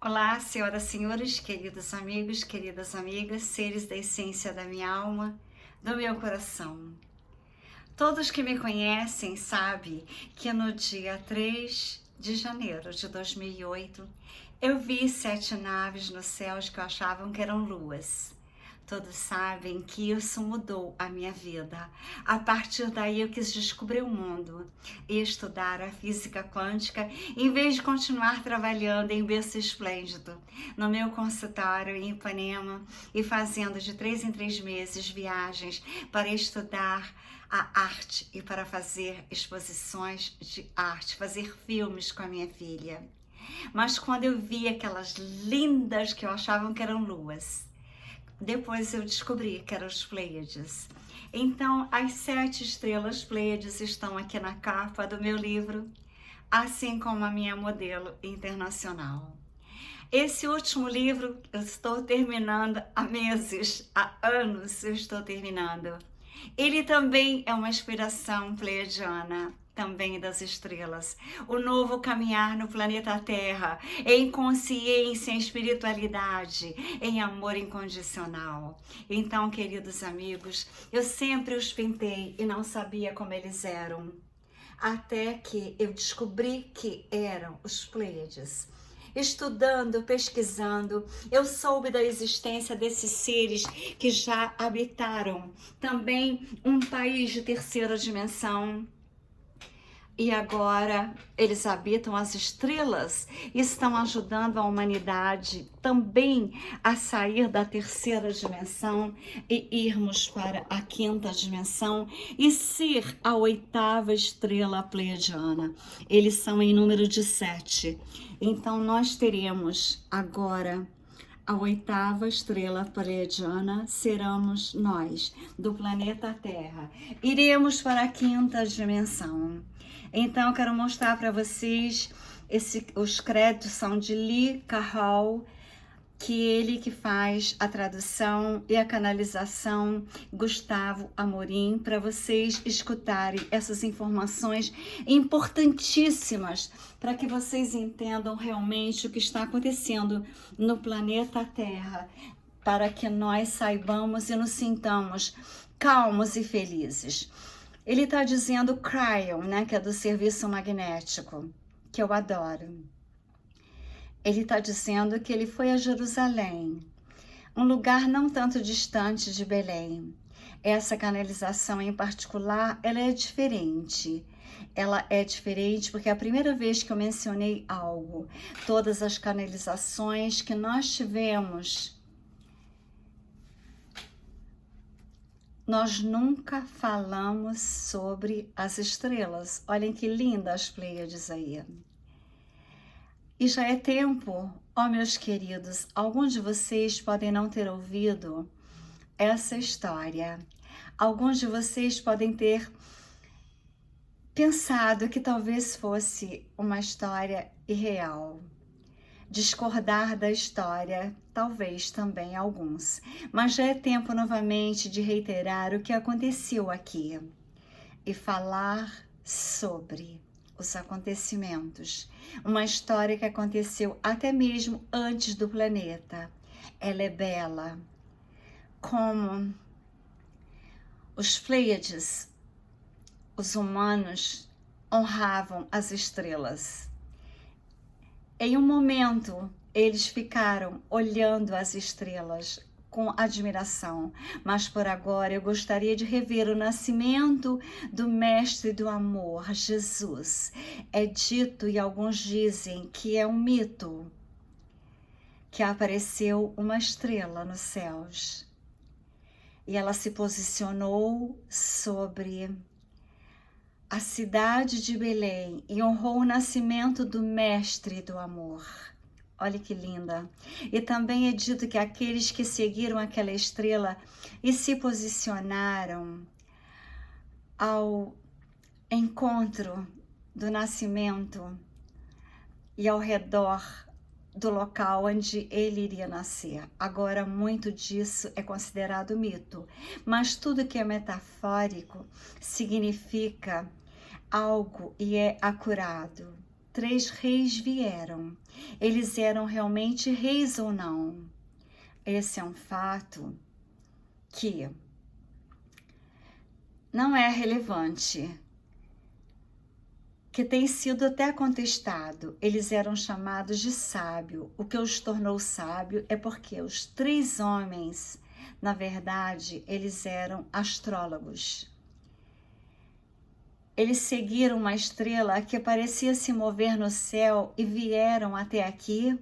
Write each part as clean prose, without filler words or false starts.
Olá, senhoras e senhores, queridos amigos, queridas amigas, seres da essência da minha alma, do meu coração. Todos que me conhecem sabem que no dia 3 de janeiro de 2008, eu vi 7 naves nos céus que eu achavam que eram luas. Todos sabem que isso mudou a minha vida. A partir daí eu quis descobrir o mundo e estudar a física quântica, em vez de continuar trabalhando em berço esplêndido no meu consultório em Ipanema e fazendo de 3 em 3 meses viagens para estudar a arte e para fazer exposições de arte, fazer filmes com a minha filha. Mas quando eu vi aquelas lindas que eu achava que eram luas, depois eu descobri que eram os Pleiades. Então, as 7 estrelas Pleiades estão aqui na capa do meu livro, assim como a minha modelo internacional. Esse último livro eu estou terminando há meses, há anos eu estou terminando. Ele também é uma inspiração pleiadiana, também das estrelas. O novo caminhar no planeta Terra, em consciência, em espiritualidade, em amor incondicional. Então, queridos amigos, eu sempre os pintei e não sabia como eles eram. Até que eu descobri que eram os Pleiades. Estudando, pesquisando, eu soube da existência desses seres que já habitaram também um país de terceira dimensão. E agora eles habitam as estrelas e estão ajudando a humanidade também a sair da terceira dimensão e irmos para a quinta dimensão e ser a 8ª estrela pleiadiana. Eles são em número de 7. Então nós teremos agora a 8ª estrela pleiadiana, seremos nós, do planeta Terra. Iremos para a quinta dimensão. Então, eu quero mostrar para vocês, os créditos são de Lee Carroll, que ele que faz a tradução e a canalização, Gustavo Amorim, para vocês escutarem essas informações importantíssimas, para que vocês entendam realmente o que está acontecendo no planeta Terra, para que nós saibamos e nos sintamos calmos e felizes. Ele está dizendo Cryon, né, que é do serviço magnético, que eu adoro. Ele está dizendo que ele foi a Jerusalém, um lugar não tanto distante de Belém. Essa canalização em particular, ela é diferente. Ela é diferente porque é a primeira vez que eu mencionei algo. Todas as canalizações que nós tivemos, nós nunca falamos sobre as estrelas. Olhem que lindas as Pleiades aí. E já é tempo, ó meus queridos, alguns de vocês podem não ter ouvido essa história. Alguns de vocês podem ter pensado que talvez fosse uma história irreal. Discordar da história, talvez também alguns. Mas já é tempo novamente de reiterar o que aconteceu aqui e falar sobre os acontecimentos. Uma história que aconteceu até mesmo antes do planeta. Ela é bela. Como os Pleiades, os humanos honravam as estrelas. Em um momento, eles ficaram olhando as estrelas com admiração, mas por agora eu gostaria de rever o nascimento do Mestre do Amor, Jesus. É dito e alguns dizem que é um mito, que apareceu uma estrela nos céus e ela se posicionou sobre a cidade de Belém e honrou o nascimento do Mestre do Amor. Olha que linda. E também é dito que aqueles que seguiram aquela estrela e se posicionaram ao encontro do nascimento e ao redor do local onde ele iria nascer. Agora, muito disso é considerado mito, mas tudo que é metafórico significa algo e é acurado. 3 reis vieram. Eles eram realmente reis ou não? Esse é um fato que não é relevante, que tem sido até contestado. Eles eram chamados de sábio. O que os tornou sábio é porque os 3 homens, na verdade, eles eram astrólogos. Eles seguiram uma estrela que parecia se mover no céu e vieram até aqui.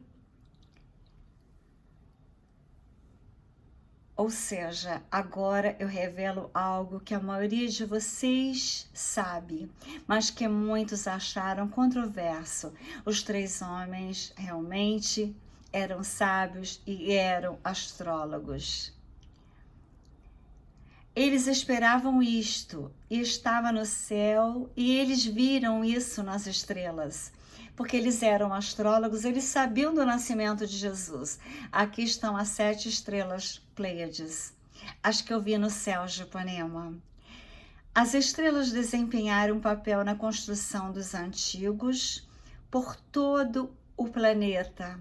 Ou seja, agora eu revelo algo que a maioria de vocês sabe, mas que muitos acharam controverso. Os 3 homens realmente eram sábios e eram astrólogos. Eles esperavam isto, e estava no céu, e eles viram isso nas estrelas. Porque eles eram astrólogos, eles sabiam do nascimento de Jesus. Aqui estão as 7 estrelas Pleiades, as que eu vi no céu de Ipanema. As estrelas desempenharam um papel na construção dos antigos por todo o planeta.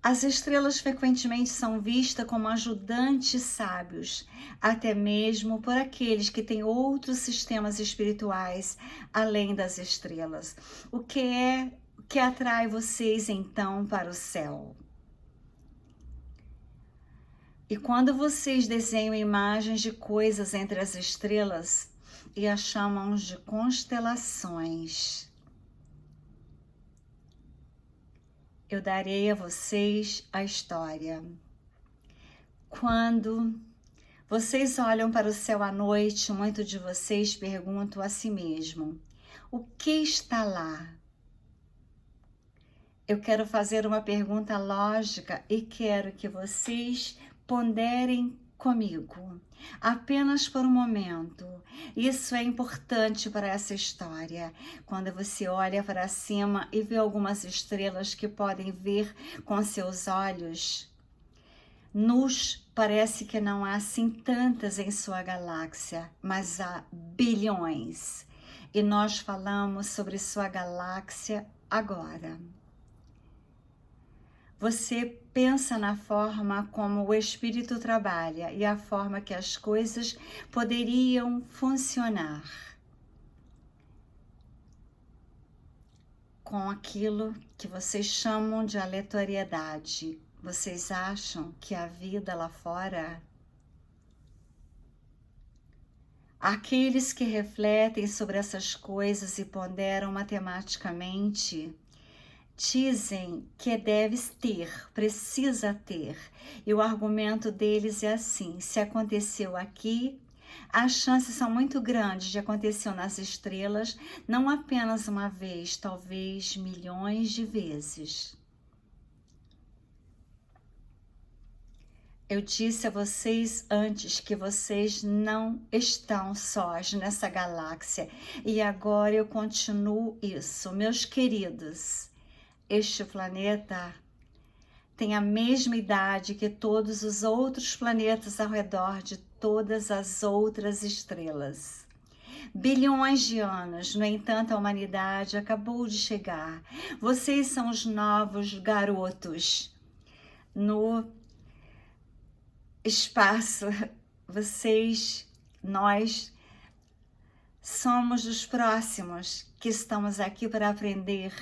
As estrelas frequentemente são vistas como ajudantes sábios, até mesmo por aqueles que têm outros sistemas espirituais além das estrelas. O que atrai vocês então para o céu? E quando vocês desenham imagens de coisas entre as estrelas e as chamam de constelações, eu darei a vocês a história. Quando vocês olham para o céu à noite, muitos de vocês perguntam a si mesmo: o que está lá? Eu quero fazer uma pergunta lógica e quero que vocês ponderem comigo, apenas por um momento. Isso é importante para essa história. Quando você olha para cima e vê algumas estrelas que podem ver com seus olhos nus, parece que não há assim tantas em sua galáxia, mas há bilhões. E nós falamos sobre sua galáxia agora. Você pensa na forma como o espírito trabalha e a forma que as coisas poderiam funcionar com aquilo que vocês chamam de aleatoriedade. Vocês acham que a vida lá fora? Aqueles que refletem sobre essas coisas e ponderam matematicamente dizem que deve ter, precisa ter. E o argumento deles é assim: se aconteceu aqui, as chances são muito grandes de acontecer nas estrelas, não apenas uma vez, talvez milhões de vezes. Eu disse a vocês antes que vocês não estão sós nessa galáxia. E agora eu continuo isso, meus queridos. Este planeta tem a mesma idade que todos os outros planetas ao redor de todas as outras estrelas. Bilhões de anos, no entanto, a humanidade acabou de chegar. Vocês são os novos garotos no espaço. Nós somos os próximos que estamos aqui para aprender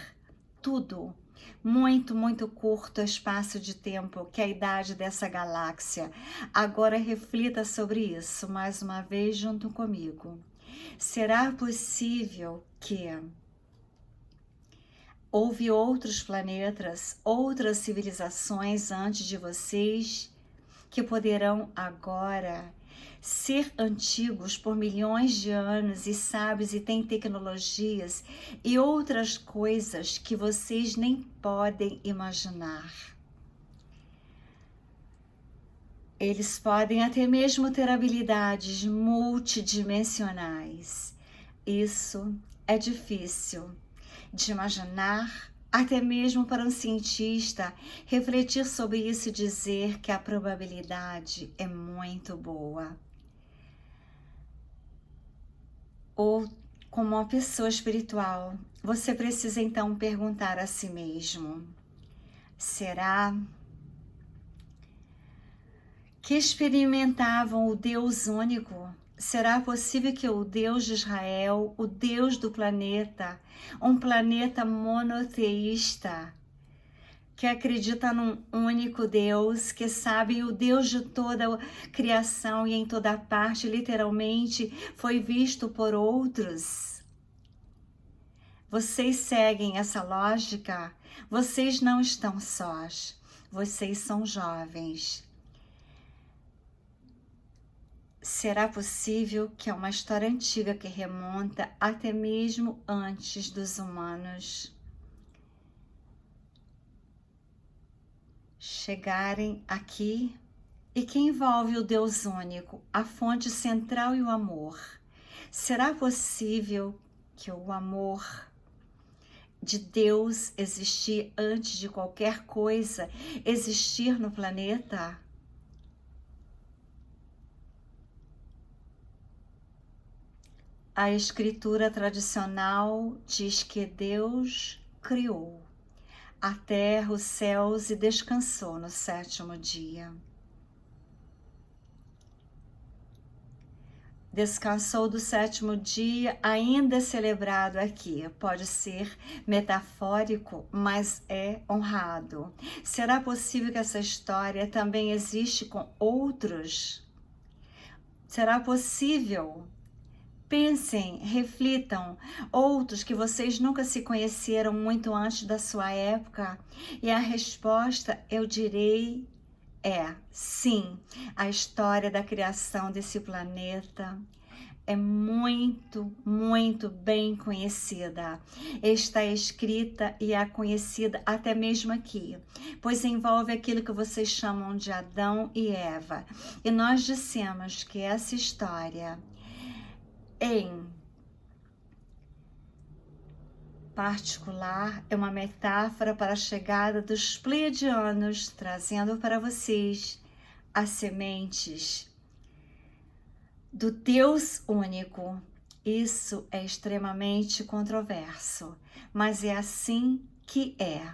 tudo. Muito curto espaço de tempo que é a idade dessa galáxia. Agora reflita sobre isso mais uma vez junto comigo. Será possível que houve outros planetas, outras civilizações antes de vocês que poderão agora ser antigos por milhões de anos e sábios e têm tecnologias e outras coisas que vocês nem podem imaginar? Eles podem até mesmo ter habilidades multidimensionais. Isso é difícil de imaginar, até mesmo para um cientista refletir sobre isso e dizer que a probabilidade é muito boa. Ou como uma pessoa espiritual, Você precisa então perguntar a si mesmo: será que experimentavam o Deus único? Será possível que o Deus de Israel, o Deus do planeta, um planeta monoteísta, que acredita num único Deus, que sabe o Deus de toda a criação e em toda parte, literalmente, foi visto por outros? Vocês seguem essa lógica? Vocês não estão sós. Vocês são jovens. Será possível que é uma história antiga que remonta até mesmo antes dos humanos chegarem aqui e que envolve o Deus único, a fonte central e o amor? Será possível que o amor de Deus existir antes de qualquer coisa existir no planeta? A escritura tradicional diz que Deus criou a terra, os céus e descansou no sétimo dia. Descansou do sétimo dia, ainda é celebrado aqui. Pode ser metafórico, mas é honrado. Será possível que essa história também existe com outros? Será possível? Pensem, reflitam, outros que vocês nunca se conheceram muito antes da sua época, e a resposta, eu direi, é sim. A história da criação desse planeta é muito, muito bem conhecida. Está escrita e é conhecida até mesmo aqui, pois envolve aquilo que vocês chamam de Adão e Eva. E nós dissemos que essa história, em particular, é uma metáfora para a chegada dos pleiadianos, trazendo para vocês as sementes do Deus único. Isso é extremamente controverso, mas é assim que é.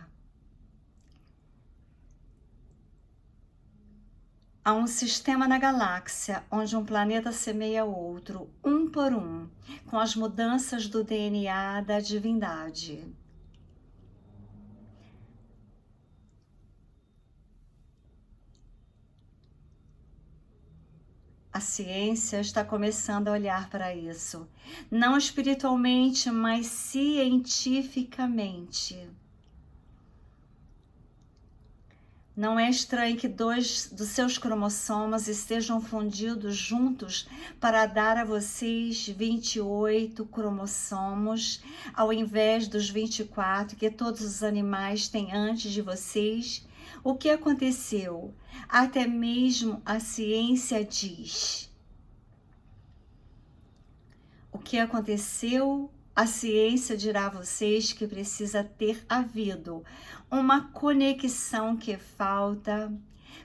Há um sistema na galáxia onde um planeta semeia outro, um por um, com as mudanças do DNA da divindade. A ciência está começando a olhar para isso, não espiritualmente, mas cientificamente. Não é estranho que 2 dos seus cromossomos estejam fundidos juntos para dar a vocês 28 cromossomos, ao invés dos 24 que todos os animais têm antes de vocês? O que aconteceu? Até mesmo a ciência diz. O que aconteceu? A ciência dirá a vocês que precisa ter havido uma conexão que falta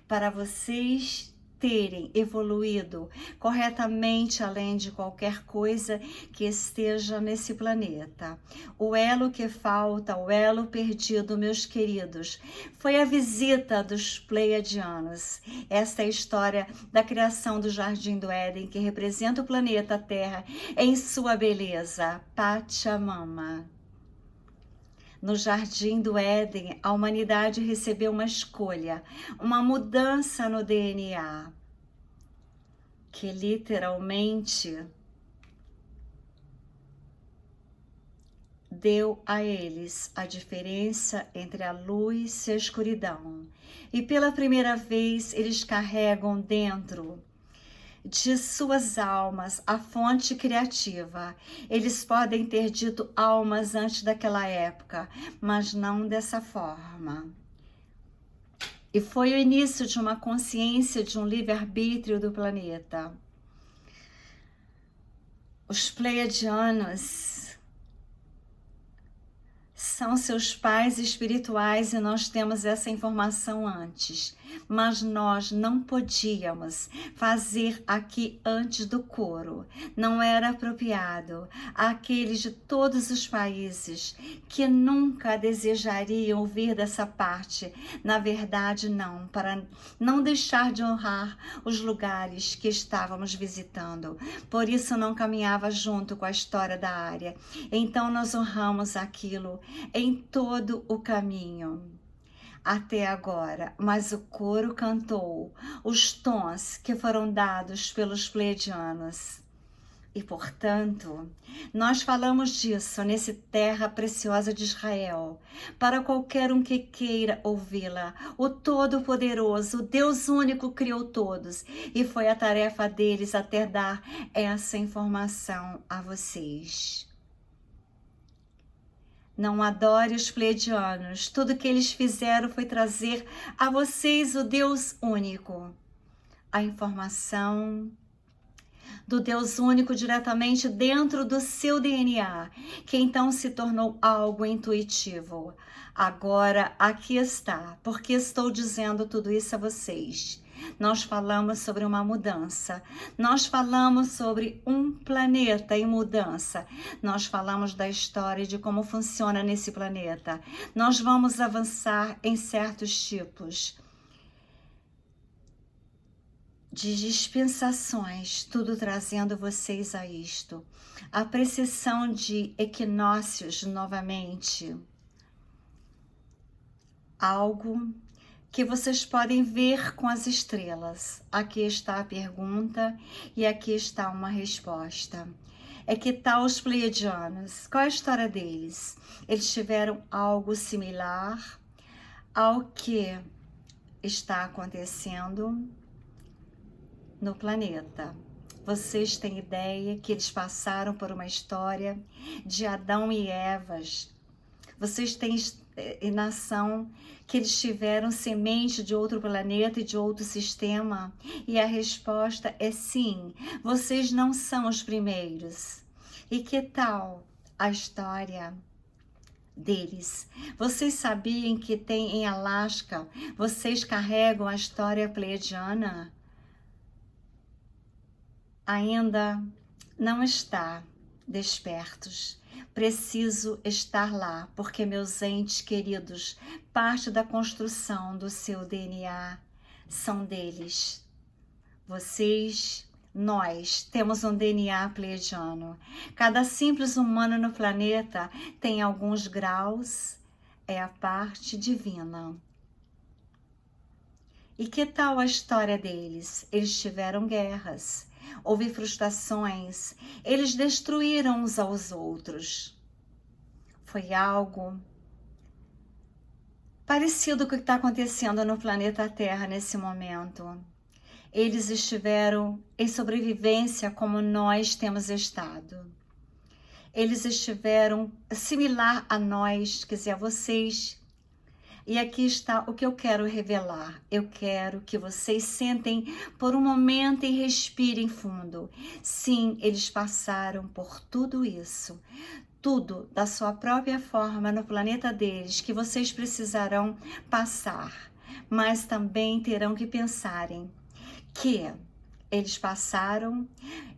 para vocês terem evoluído corretamente além de qualquer coisa que esteja nesse planeta. O elo que falta, o elo perdido, meus queridos, foi a visita dos pleiadianos. Esta é a história da criação do Jardim do Éden, que representa o planeta Terra em sua beleza, Pachamama. No Jardim do Éden, a humanidade recebeu uma escolha, uma mudança no DNA, que literalmente deu a eles a diferença entre a luz e a escuridão. E pela primeira vez, eles carregam dentro de suas almas a fonte criativa. Eles podem ter dito almas antes daquela época, mas não dessa forma. E foi o início de uma consciência, de um livre-arbítrio do planeta. Os pleiadianos são seus pais espirituais e nós temos essa informação antes, mas nós não podíamos fazer aqui antes do coro. Não era apropriado. Aqueles de todos os países que nunca desejariam ouvir dessa parte, na verdade não, para não deixar de honrar os lugares que estávamos visitando. Por isso não caminhava junto com a história da área. Então nós honramos aquilo em todo o caminho até agora, mas o coro cantou os tons que foram dados pelos pleiadianos. E, portanto, nós falamos disso nesse terra preciosa de Israel, para qualquer um que queira ouvi-la. O Todo-Poderoso, o Deus único, criou todos, e foi a tarefa deles até dar essa informação a vocês. Não adore os pleiadianos. Tudo que eles fizeram foi trazer a vocês o Deus único. A informação do Deus único diretamente dentro do seu DNA, que então se tornou algo intuitivo. Agora, aqui está, porque estou dizendo tudo isso a vocês. Nós falamos sobre uma mudança, nós falamos sobre um planeta em mudança, nós falamos da história de como funciona nesse planeta. Nós vamos avançar em certos tipos de dispensações, tudo trazendo vocês a isto. A precessão de equinócios novamente, algo que vocês podem ver com as estrelas. Aqui está a pergunta e aqui está uma resposta. É que tal os pleiadianos? Qual é a história deles? Eles tiveram algo similar ao que está acontecendo no planeta. Vocês têm ideia que eles passaram por uma história de Adão e Evas. Vocês têm nação que eles tiveram semente de outro planeta e de outro sistema? E a resposta é sim, vocês não são os primeiros. E que tal a história deles? Vocês sabiam que tem em Alasca, vocês carregam a história pleiadiana? Ainda não está despertos. Preciso estar lá, porque meus entes queridos, parte da construção do seu DNA são deles. Vocês, nós, temos um DNA pleiadiano. Cada simples humano no planeta tem alguns graus, é a parte divina. E que tal a história deles? Eles tiveram guerras. Houve frustrações, eles destruíram uns aos outros. Foi algo parecido com o que está acontecendo no planeta Terra nesse momento. Eles estiveram em sobrevivência como nós temos estado. Eles estiveram similar a nós, quer dizer, a vocês. E aqui está o que eu quero revelar. Eu quero que vocês sentem por um momento e respirem fundo. Sim, eles passaram por tudo isso. Tudo da sua própria forma no planeta deles, que vocês precisarão passar. Mas também terão que pensarem que eles passaram,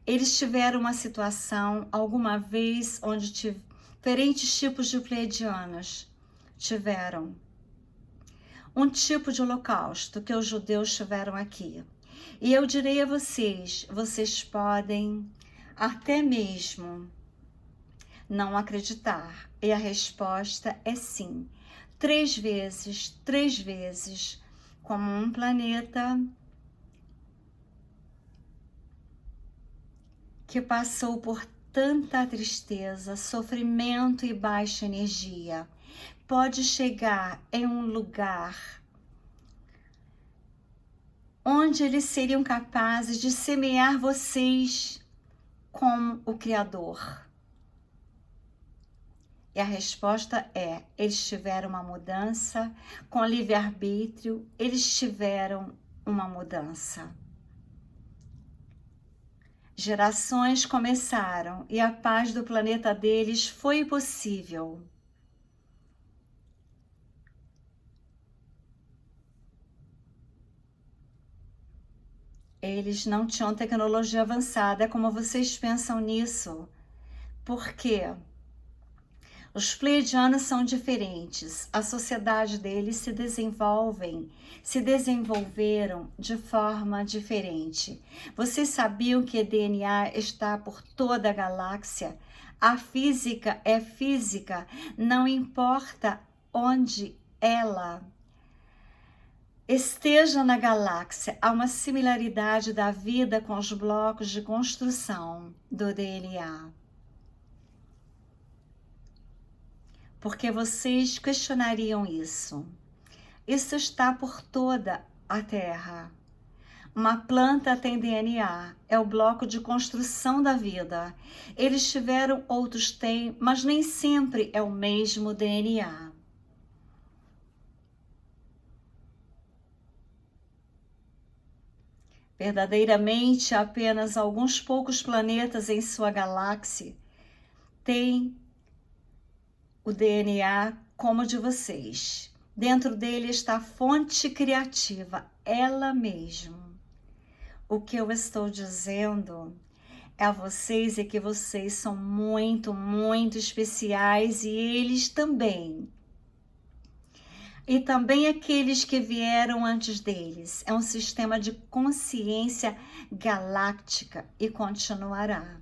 eles tiveram uma situação alguma vez onde diferentes tipos de pleiadianos tiveram um tipo de holocausto que os judeus tiveram aqui. E eu direi a vocês, vocês podem até mesmo não acreditar. E a resposta é sim. 3 vezes, como um planeta que passou por tanta tristeza, sofrimento e baixa energia, pode chegar em um lugar onde eles seriam capazes de semear vocês como o Criador. E a resposta é, eles tiveram uma mudança com livre-arbítrio, eles tiveram uma mudança. Gerações começaram e a paz do planeta deles foi possível. Eles não tinham tecnologia avançada como vocês pensam nisso. Por quê? Os pleiadianos são diferentes. A sociedade deles se desenvolveram de forma diferente. Vocês sabiam que DNA está por toda a galáxia? A física é física, não importa onde ela esteja na galáxia. Há uma similaridade da vida com os blocos de construção do DNA. Porque vocês questionariam isso? Isso está por toda a Terra. Uma planta tem DNA, é o bloco de construção da vida. Eles tiveram, outros têm, mas nem sempre é o mesmo DNA. Verdadeiramente, apenas alguns poucos planetas em sua galáxia têm o DNA como o de vocês. Dentro dele está a fonte criativa, ela mesma. O que eu estou dizendo a vocês é que vocês são muito, muito especiais e eles também. E também aqueles que vieram antes deles. É um sistema de consciência galáctica e continuará.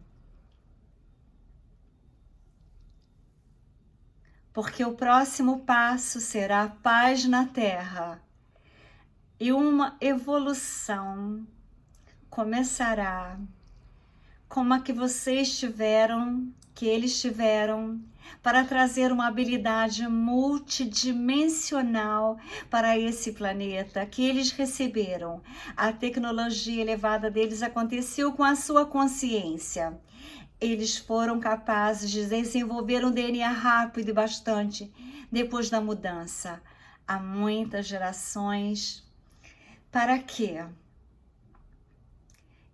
Porque o próximo passo será a paz na Terra e uma evolução começará como a que vocês tiveram, que eles tiveram, para trazer uma habilidade multidimensional para esse planeta que eles receberam. A tecnologia elevada deles aconteceu com a sua consciência. Eles foram capazes de desenvolver um DNA rápido e bastante depois da mudança. Há muitas gerações. Para quê?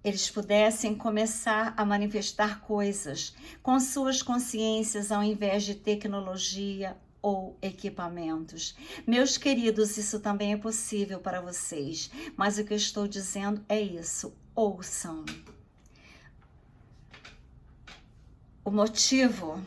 Eles pudessem começar a manifestar coisas com suas consciências ao invés de tecnologia ou equipamentos. Meus queridos, isso também é possível para vocês, mas o que eu estou dizendo é isso, ouçam. O motivo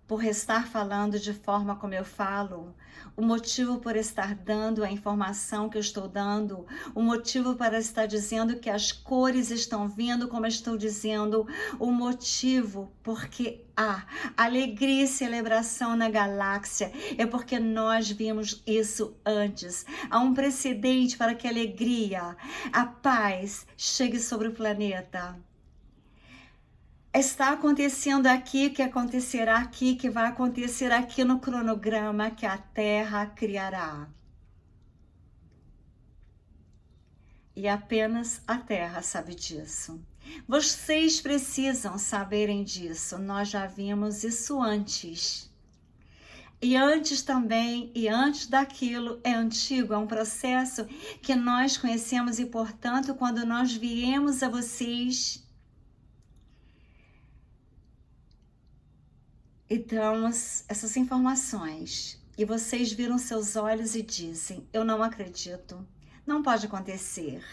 por estar falando de forma como eu falo, o motivo por estar dando a informação que eu estou dando, o motivo para estar dizendo que as cores estão vindo como eu estou dizendo, o motivo porque há alegria e celebração na galáxia é porque nós vimos isso antes. Há um precedente para que a alegria, a paz chegue sobre o planeta. Está acontecendo aqui, que acontecerá aqui, que vai acontecer aqui no cronograma que a Terra criará. E apenas a Terra sabe disso. Vocês precisam saberem disso, nós já vimos isso antes. E antes também, e antes daquilo, é antigo, é um processo que nós conhecemos e, portanto, quando nós viemos a vocês e damos essas informações, e vocês viram seus olhos e dizem, eu não acredito, não pode acontecer.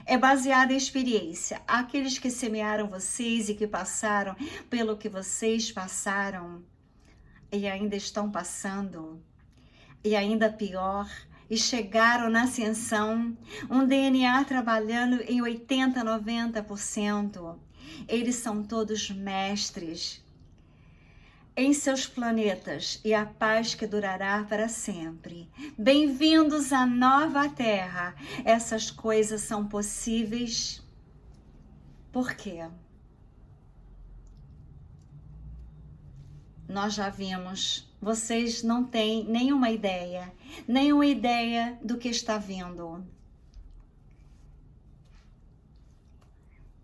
É baseado em experiência. Aqueles que semearam vocês e que passaram pelo que vocês passaram e ainda estão passando, e ainda pior, e chegaram na ascensão, um DNA trabalhando em 80%, 90%. Eles são todos mestres em seus planetas e a paz que durará para sempre. Bem-vindos à nova Terra. Essas coisas são possíveis. Por quê? Nós já vimos. Vocês não têm nenhuma ideia do que está vindo.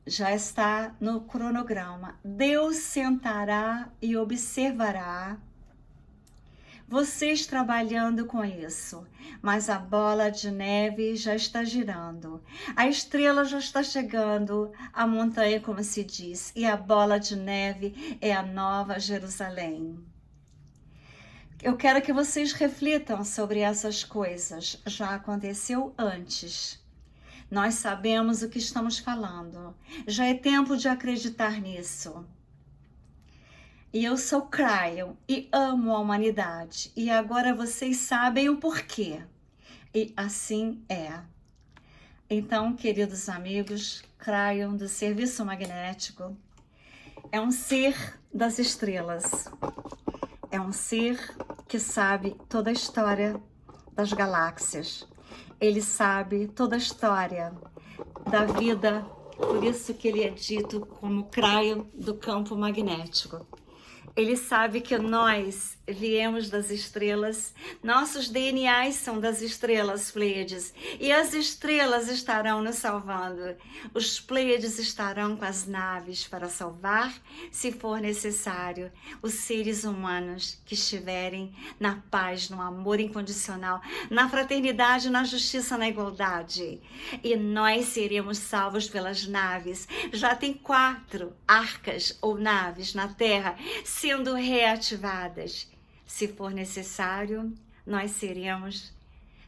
Já está no cronograma. Deus sentará e observará vocês trabalhando com isso, mas a bola de neve já está girando, a estrela já está chegando, a montanha, como se diz, e a bola de neve é a Nova Jerusalém. Eu quero que vocês reflitam sobre essas coisas. Já aconteceu antes. Nós sabemos o que estamos falando. Já é tempo de acreditar nisso. E eu sou Cryon e amo a humanidade. E agora vocês sabem o porquê. E assim é. Então, queridos amigos, Cryon do Serviço Magnético é um ser das estrelas. É um ser que sabe toda a história das galáxias. Ele sabe toda a história da vida, por isso que ele é dito como Cryon do campo magnético. Ele sabe que nós viemos das estrelas, nossos DNAs são das estrelas, Pleiades, e as estrelas estarão nos salvando. Os Pleiades estarão com as naves para salvar, se for necessário, os seres humanos que estiverem na paz, no amor incondicional, na fraternidade, na justiça, na igualdade. E nós seremos salvos pelas naves. Já tem 4 arcas ou naves na Terra sendo reativadas. Se for necessário, nós seremos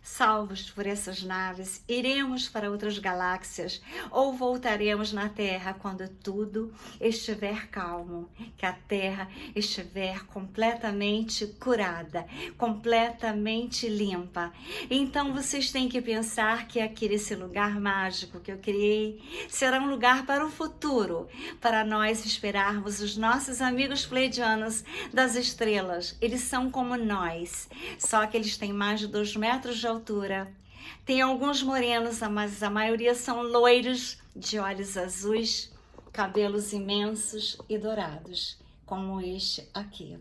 salvos por essas naves, iremos para outras galáxias ou voltaremos na Terra quando tudo estiver calmo, que a Terra estiver completamente curada, completamente limpa. Então vocês têm que pensar que aqui nesse lugar mágico que eu criei será um lugar para o futuro, para nós esperarmos os nossos amigos pleiadianos das estrelas. Eles são como nós, só que eles têm mais de 2 metros de altura. Tem alguns morenos, mas a maioria são loiros, de olhos azuis, cabelos imensos e dourados, como este aqui.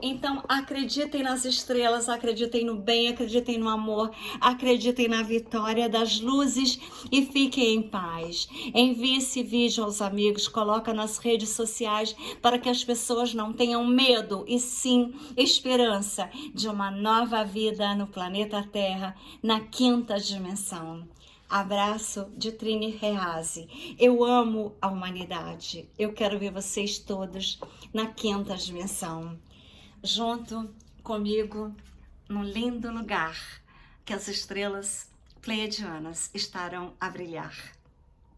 Então, acreditem nas estrelas, acreditem no bem, acreditem no amor, acreditem na vitória das luzes e fiquem em paz. Envie esse vídeo aos amigos, coloca nas redes sociais para que as pessoas não tenham medo e sim esperança de uma nova vida no planeta Terra, na 5ª dimensão. Abraço de Trini Reazi. Eu amo a humanidade. Eu quero ver vocês todos na 5ª dimensão. Junto comigo, num lindo lugar que as estrelas pleiadianas estarão a brilhar.